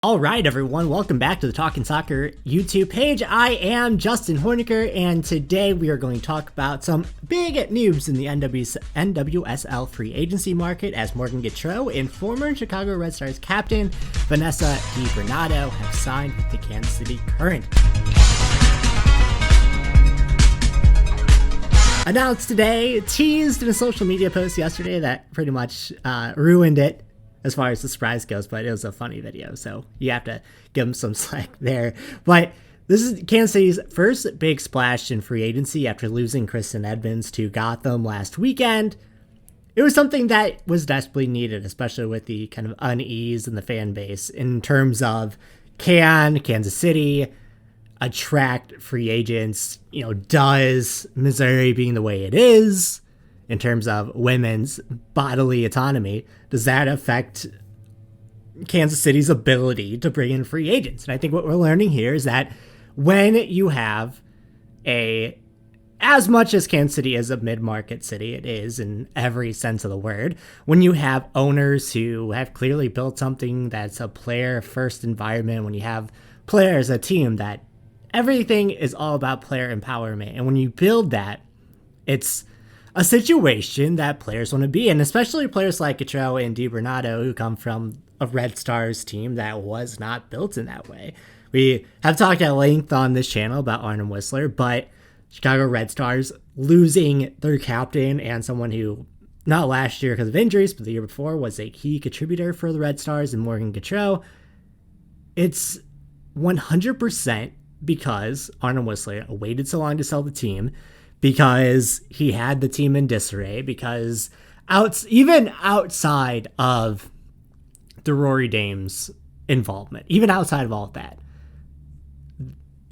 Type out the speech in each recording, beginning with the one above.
All right, everyone, welcome back to the Talkin' Soccer YouTube page. I am Justin Horniker, and today we are going to talk about some big news in the NWSL free agency market as Morgan Gautrat and former Chicago Red Stars captain Vanessa Dibernado have signed with the Kansas City Current. Announced today, teased in a social media post yesterday that pretty much ruined it as far as the surprise goes, but it was a funny video, so you have to give them some slack there. But this is Kansas City's first big splash in free agency after losing Kristen Edmonds to Gotham last weekend. It was something that was desperately needed, especially with the kind of unease in the fan base in terms of can Kansas City attract free agents? Does Missouri being the way it is in terms of women's bodily autonomy, does that affect Kansas City's ability to bring in free agents? And I think what we're learning here is that when you have as much as Kansas City is a mid-market city, it is in every sense of the word, when you have owners who have clearly built something that's a player-first environment, when you have players, a team that everything is all about player empowerment, and when you build that, it's a situation that players want to be in, especially players like Gautrat and DiBernado who come from a Red Stars team that was not built in that way. We have talked at length on this channel about Arnim Whistler, but Chicago Red Stars losing their captain and someone who, not last year because of injuries, but the year before, was a key contributor for the Red Stars and Morgan Gautrat. It's 100% because Arnim Whistler waited so long to sell the team, because he had the team in disarray, because even outside of the Rory Dames involvement, even outside of all of that,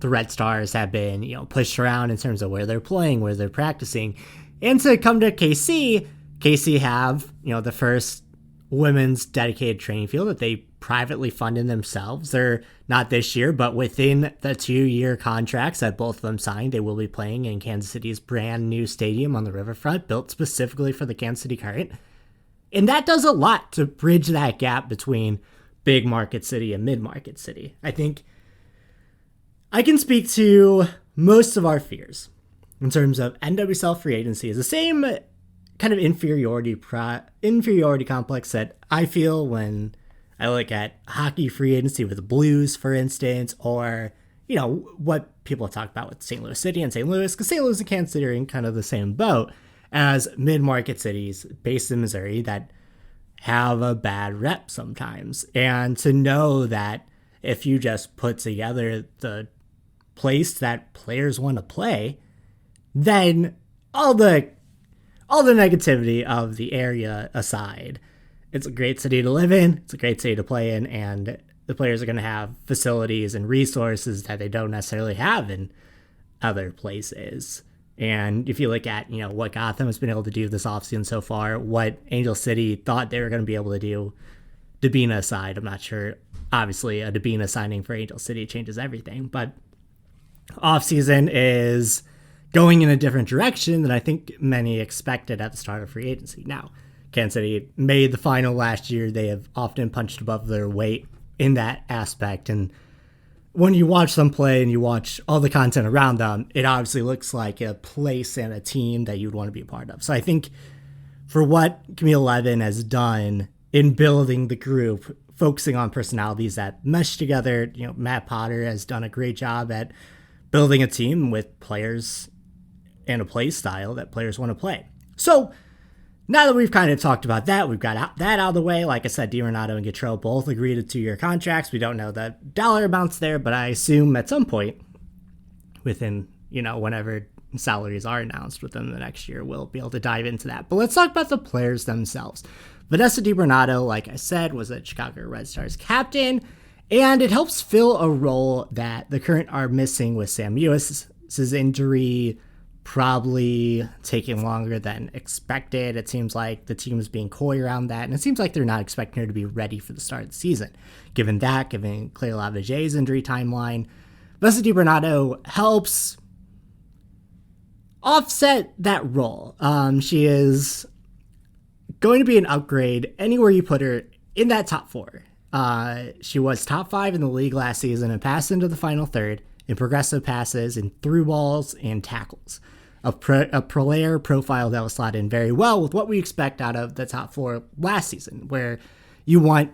the Red Stars have been, pushed around in terms of where they're playing, where they're practicing. And to come to KC have, the first women's dedicated training field that they privately funded themselves. They're not this year, but within the 2-year contracts that both of them signed, they will be playing in Kansas City's brand new stadium on the riverfront, built specifically for the Kansas City Current. And that does a lot to bridge that gap between big market city and mid-market city. I think I can speak to most of our fears in terms of NWSL free agency is the same kind of inferiority complex that I feel when I look at hockey free agency with the Blues, for instance, or, what people talk about with St. Louis City and St. Louis, because St. Louis and Kansas City are in kind of the same boat as mid-market cities based in Missouri that have a bad rep sometimes. And to know that if you just put together the place that players want to play, then all the negativity of the area aside, it's a great city to live in, it's a great city to play in, and the players are going to have facilities and resources that they don't necessarily have in other places. And if you look at, what Gotham has been able to do this offseason so far, what Angel City thought they were going to be able to do, Dibena aside, I'm not sure. Obviously, a Dibena signing for Angel City changes everything, but offseason is going in a different direction than I think many expected at the start of free agency. Now, Kansas City made the final last year. They have often punched above their weight in that aspect. And when you watch them play and you watch all the content around them, it obviously looks like a place and a team that you'd want to be a part of. So I think for what Camille Levin has done in building the group, focusing on personalities that mesh together, Matt Potter has done a great job at building a team with players and a play style that players want to play. So now that we've kind of talked about that, we've got that out of the way. Like I said, DiBernado and Gautrat both agreed to 2-year contracts. We don't know the dollar amounts there, but I assume at some point within, whenever salaries are announced within the next year, we'll be able to dive into that. But let's talk about the players themselves. Vanessa Dibernado, like I said, was a Chicago Red Stars captain, and it helps fill a role that the Current are missing with Sam Mewis's injury probably taking longer than expected. It seems like the team is being coy around that, and it seems like they're not expecting her to be ready for the start of the season. Given Claire Lavagier's injury timeline, Vanessa Dibernado helps offset that role. She is going to be an upgrade anywhere you put her in that top 4. She was top 5 in the league last season and passed into the final third in progressive passes, in through balls, and tackles. A player profile that will slot in very well with what we expect out of the top 4 last season, where you want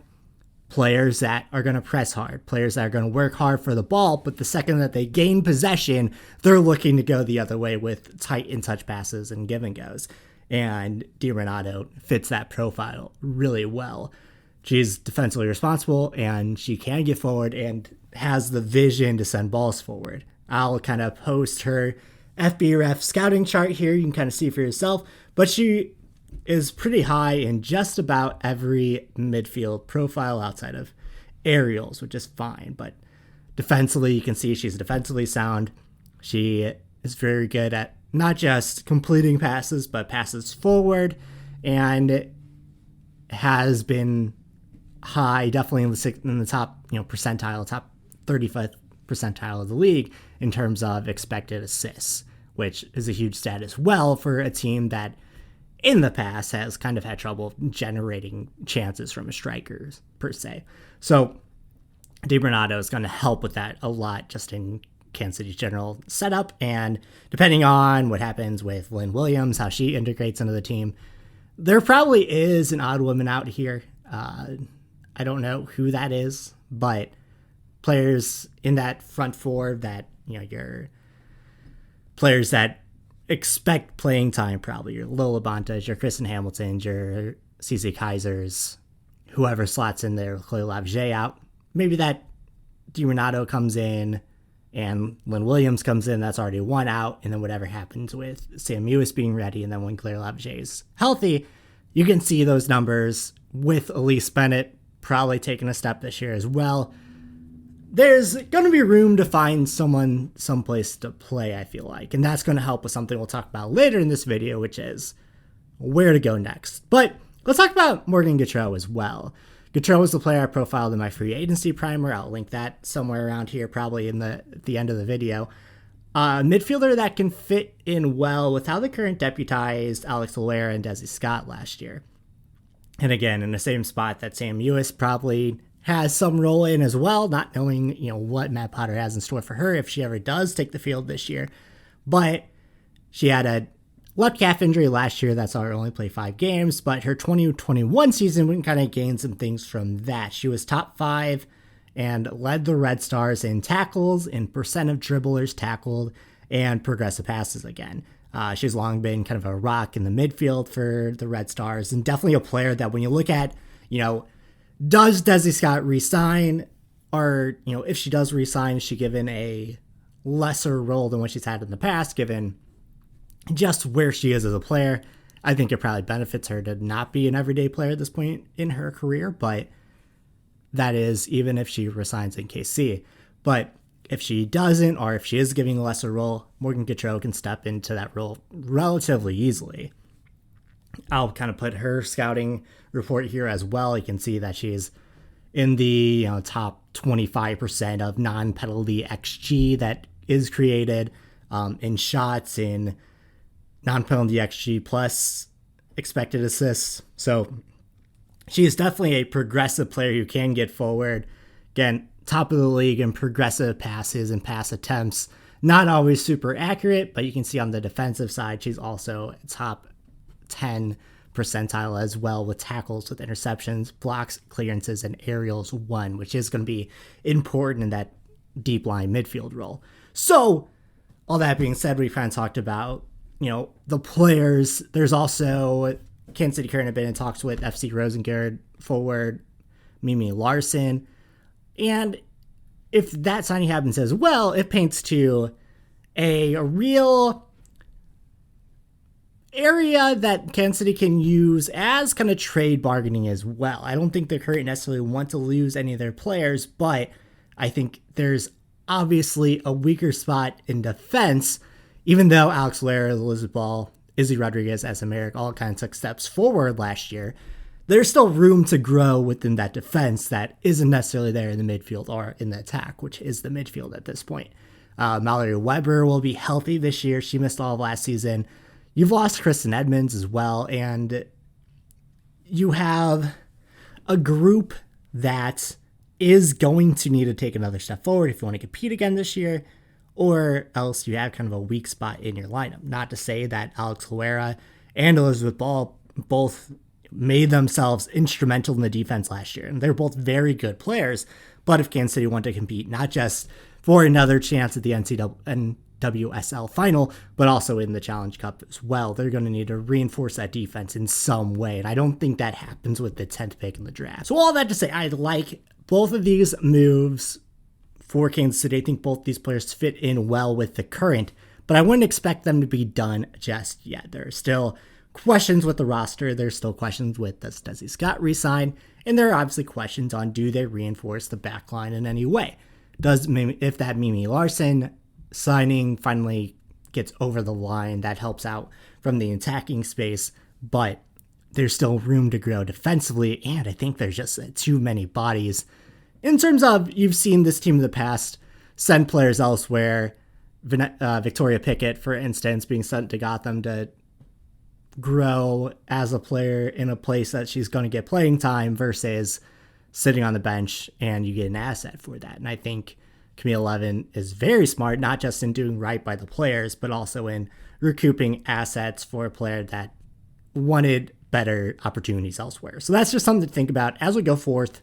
players that are going to press hard, players that are going to work hard for the ball, but the second that they gain possession, they're looking to go the other way with tight in-touch passes and give and goes. And DiBernado fits that profile really well. She's defensively responsible, and she can get forward and has the vision to send balls forward. I'll kind of post her FBref scouting chart here. You can kind of see for yourself, but she is pretty high in just about every midfield profile outside of aerials, which is fine. But defensively, you can see she's defensively sound. She is very good at not just completing passes, but passes forward, and has been high, definitely in the top percentile, top 35th percentile of the league in terms of expected assists, which is a huge stat as well for a team that in the past has kind of had trouble generating chances from strikers per se. So DiBernado is going to help with that a lot just in Kansas City's general setup, and depending on what happens with Lynn Williams, how she integrates into the team, there probably is an odd woman out here. I don't know who that is, but players in that front 4 that, your players that expect playing time, probably your Lola Bontas, your Kristen Hamiltons, your CC Kaisers, whoever slots in there with Chloe Lavage out. Maybe that DiBernado comes in and Lynn Williams comes in, that's already 1 out, and then whatever happens with Sam Ewis being ready, and then when Claire Lavage is healthy, you can see those numbers with Elise Bennett probably taking a step this year as well. There's going to be room to find someone someplace to play, I feel like. And that's going to help with something we'll talk about later in this video, which is where to go next. But let's talk about Morgan Gautrat as well. Gautrat was the player I profiled in my free agency primer. I'll link that somewhere around here, probably in the end of the video. Midfielder that can fit in well with how the current deputized Alex Loera and Desi Scott last year. And again, in the same spot that Sam Ewis probably has some role in as well, not knowing, what Matt Potter has in store for her if she ever does take the field this year. But she had a left calf injury last year. That's why her only played 5 games. But her 2021 season, we can kind of gain some things from that. She was top 5 and led the Red Stars in tackles, in percent of dribblers tackled, and progressive passes again. She's long been kind of a rock in the midfield for the Red Stars, and definitely a player that when you look at, does Desi Scott resign, or, if she does resign, is she given a lesser role than what she's had in the past, given just where she is as a player? I think it probably benefits her to not be an everyday player at this point in her career, but that is even if she resigns in KC. But if she doesn't, or if she is giving a lesser role, Morgan Gautrat can step into that role relatively easily. I'll kind of put her scouting report here as well. You can see that she's in the top 25% of non-penalty XG that is created, in shots, in non-penalty XG plus expected assists. So she is definitely a progressive player who can get forward. Again, top of the league in progressive passes and pass attempts. Not always super accurate, but you can see on the defensive side, she's also top 10 percentile as well, with tackles, with interceptions, blocks, clearances, and aerials 1, which is going to be important in that deep line midfield role. So all that being said, we kind of talked about, the players. There's also Kansas City currently been in talks with FC Rosengard forward Mimi Larson. And if that signing happens as well, it paints to a real area that Kansas City can use as kind of trade bargaining as well. I don't think they're currently necessarily want to lose any of their players, but I think there's obviously a weaker spot in defense, even though Alex Loera, Elizabeth Ball, Izzy Rodriguez, SM Eric all kind of took steps forward last year. There's still room to grow within that defense that isn't necessarily there in the midfield or in the attack, which is the midfield at this point. Mallory Weber will be healthy this year. She missed all of last season. You've lost Kristen Edmonds as well, and you have a group that is going to need to take another step forward if you want to compete again this year, or else you have kind of a weak spot in your lineup. Not to say that Alex Loera and Elizabeth Ball both made themselves instrumental in the defense last year, and they're both very good players, but if Kansas City want to compete, not just for another chance at the NWSL Final, but also in the Challenge Cup as well, they're going to need to reinforce that defense in some way, and I don't think that happens with the 10th pick in the draft. So all that to say, I like both of these moves for Kansas City. I think both these players fit in well with the current, but I wouldn't expect them to be done just yet. There are still questions with the roster. There's still questions with does Desi Scott resign, and there are obviously questions on do they reinforce the backline in any way. If that Mimi Larson signing finally gets over the line, that helps out from the attacking space, but there's still room to grow defensively, and I think there's just too many bodies. In terms of, you've seen this team in the past send players elsewhere. Victoria Pickett, for instance, being sent to Gotham to grow as a player in a place that she's going to get playing time versus sitting on the bench and you get an asset for that. And I think Camille Levin is very smart, not just in doing right by the players, but also in recouping assets for a player that wanted better opportunities elsewhere. So that's just something to think about as we go forth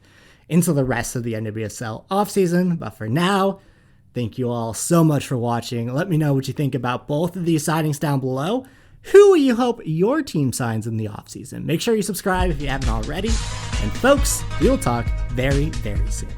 into the rest of the NWSL offseason. But for now, thank you all so much for watching. Let me know what you think about both of these signings down below. Who you hope your team signs in the offseason? Make sure you subscribe if you haven't already. And folks, we'll talk very, very soon.